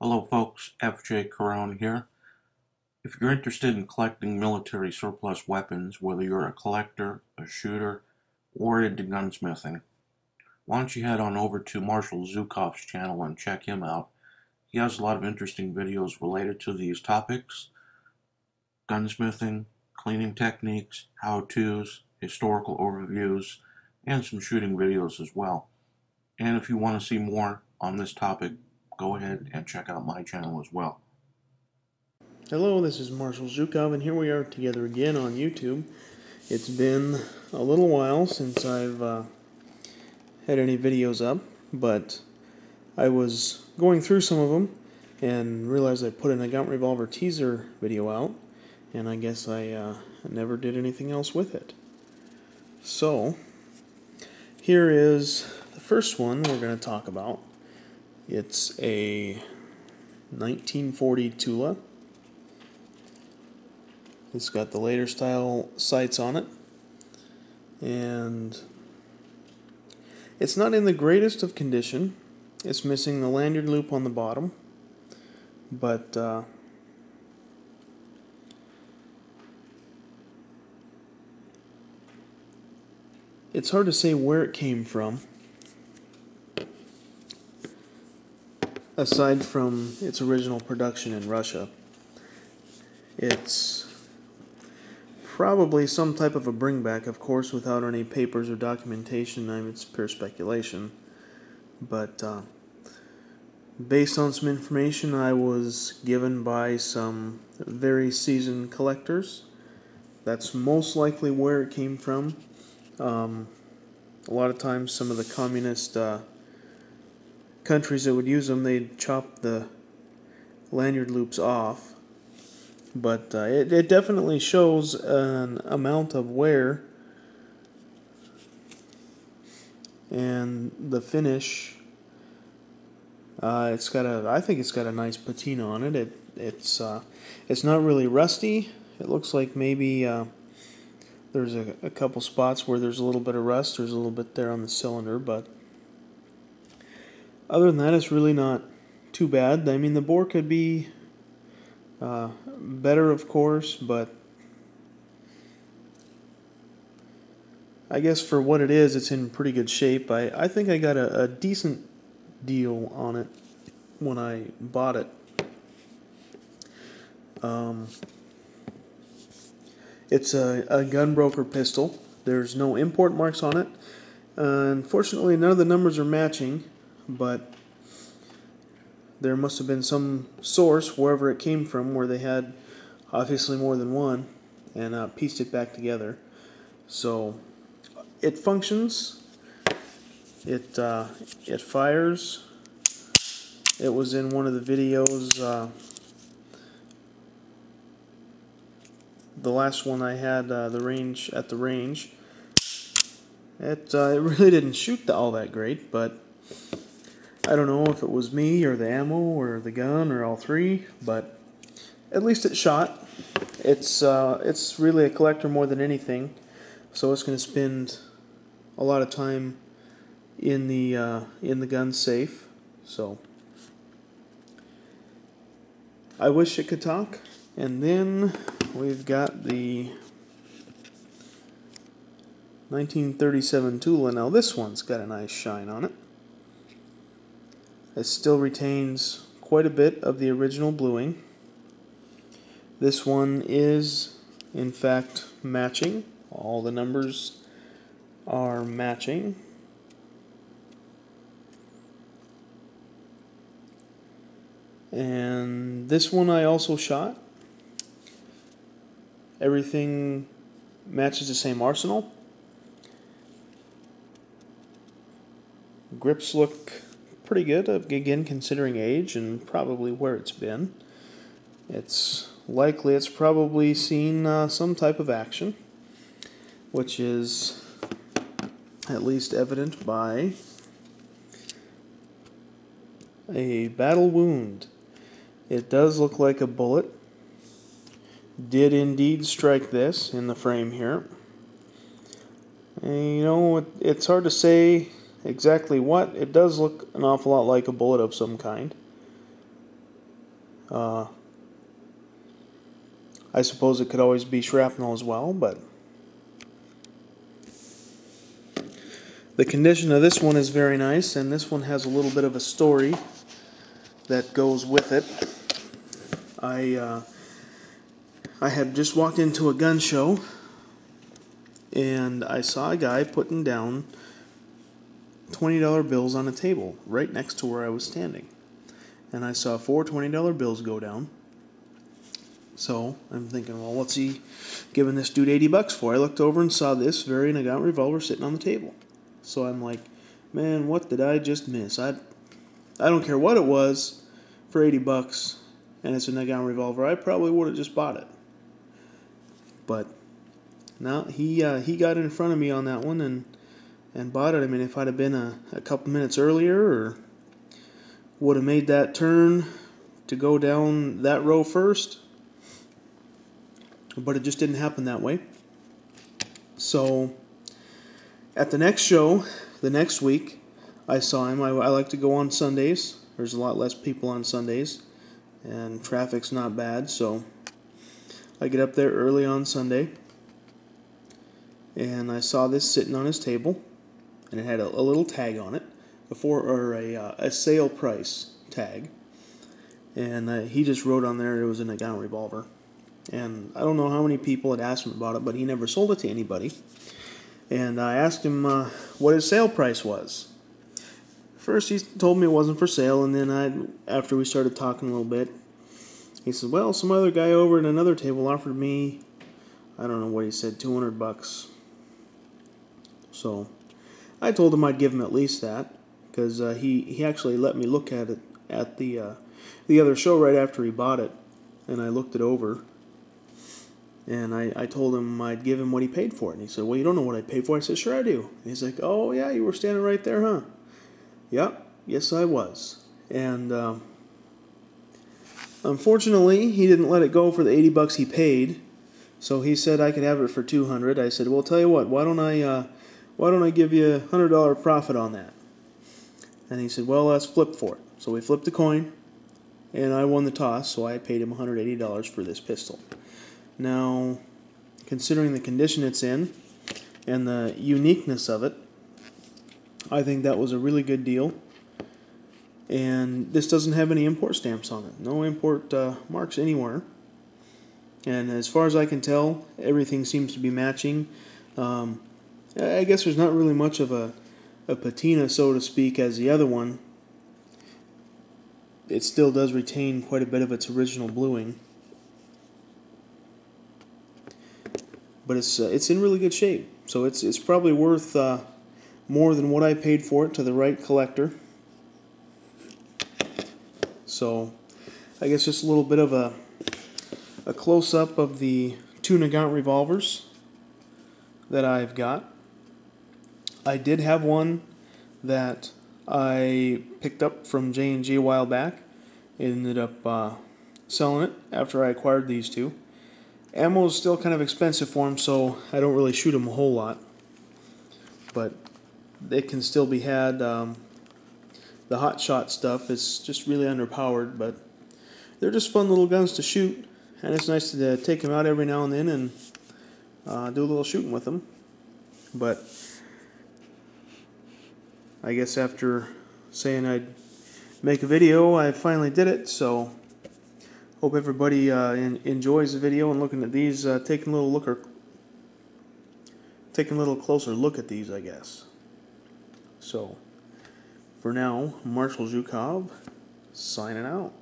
Hello folks, FJ Corone here. If you're interested in collecting military surplus weapons, whether you're a collector, a shooter, or into gunsmithing, why don't you head on over to Marshall Zukoff's channel and check him out. He has a lot of interesting videos related to these topics: gunsmithing, cleaning techniques, how-tos, historical overviews, and some shooting videos as well. And if you want to see more on this topic, go ahead and check out my channel as well. Hello, this is Marshall Zhukov, and here we are together again on YouTube. It's been a little while since I've had any videos up, but I was going through some of them and realized I put a Nagant Revolver teaser video out, and I guess I never did anything else with it. So, here is the first one we're going to talk about. It's a 1940 Tula. It's got the later style sights on it, and it's not in the greatest of condition. It's missing the lanyard loop on the bottom, but it's hard to say where it came from, aside from its original production in Russia. It's probably some type of a bringback, of course, without any papers or documentation. It's pure speculation. But based on some information I was given by some very seasoned collectors, that's most likely where it came from. A lot of times some of the communist countries that would use them, they'd chop the lanyard loops off. But it definitely shows an amount of wear, and the finish. I think it's got a nice patina on it. It's not really rusty. It looks like maybe there's a couple spots where there's a little bit of rust. There's a little bit there on the cylinder, but other than that, it's really not too bad. I mean, the bore could be better, of course, but I guess for what it is, it's in pretty good shape. I think I got a decent deal on it when I bought it. It's a gunbroker pistol. There's no import marks on it. Unfortunately, none of the numbers are matching, but there must have been some source, wherever it came from, where they had obviously more than one, and pieced it back together. So it functions. It fires. It was in one of the videos. The last one I had, at the range. It really didn't shoot all that great, but I don't know if it was me or the ammo or the gun or all three, but at least it shot. It's really a collector more than anything, so it's going to spend a lot of time in the gun safe. So I wish it could talk. And then we've got the 1937 Tula. Now this one's got a nice shine on it. It still retains quite a bit of the original bluing. This one is, in fact, matching. All the numbers are matching. And this one I also shot. Everything matches the same arsenal. Grips look pretty good, again, considering age and probably where it's been. It's likely it's probably seen some type of action, which is at least evident by a battle wound. It does look like a bullet did indeed strike this in the frame here. And, you know, it's hard to say exactly what. It does look an awful lot like a bullet of some kind. I suppose it could always be shrapnel as well, but the condition of this one is very nice, and this one has a little bit of a story that goes with it. I had just walked into a gun show, and I saw a guy putting down $20 bills on a table right next to where I was standing. And I saw 4 $20 bills go down. So I'm thinking, well, what's he giving this dude 80 bucks for? I looked over and saw this very Nagant Revolver sitting on the table. So I'm like, man, what did I just miss? I don't care what it was for 80 bucks, and it's a Nagant Revolver. I probably would have just bought it. But no, he got in front of me on that one and bought it. I mean, if I'd have been a couple minutes earlier, or would have made that turn to go down that row first, but it just didn't happen that way. So at the next show, the next week, I saw him. I like to go on Sundays. There's a lot less people on Sundays, and traffic's not bad, so I get up there early on Sunday, and I saw this sitting on his table, and it had a little tag on it, a sale price tag, and he just wrote on there it was a Nagant Revolver. And I don't know how many people had asked him about it, but he never sold it to anybody. And I asked him what his sale price was. First he told me it wasn't for sale, and then after we started talking a little bit, he said, well, some other guy over at another table offered me, I don't know what he said, 200 bucks. So I told him I'd give him at least that, because he actually let me look at it at the other show right after he bought it, and I looked it over. And I told him I'd give him what he paid for it. And he said, well, you don't know what I paid for it? I said, sure I do. And he's like, oh, yeah, you were standing right there, huh? Yep, yes, I was. And unfortunately, he didn't let it go for the 80 bucks he paid. So he said I could have it for 200. I said, well, tell you what, why don't I give you a $100 profit on that? And he said, well, let's flip for it. So we flipped a coin, and I won the toss, so I paid him $180 for this pistol. Now, considering the condition it's in and the uniqueness of it, I think that was a really good deal. And this doesn't have any import stamps on it. No import marks anywhere. And as far as I can tell, everything seems to be matching. I guess there's not really much of a patina, so to speak, as the other one. It still does retain quite a bit of its original bluing. But it's in really good shape, so it's probably worth more than what I paid for it to the right collector. So I guess just a little bit of a close-up of the 2 Nagant Revolvers that I've got. I did have one that I picked up from J&G a while back. Ended up selling it after I acquired these two. Ammo is still kind of expensive for them, so I don't really shoot them a whole lot. But they can still be had. The hot shot stuff is just really underpowered, but they're just fun little guns to shoot, and it's nice to take them out every now and then and do a little shooting with them. But I guess after saying I'd make a video, I finally did it, so hope everybody enjoys the video and looking at these, taking a little closer look at these, I guess. So, for now, Marshall Zhukov, signing out.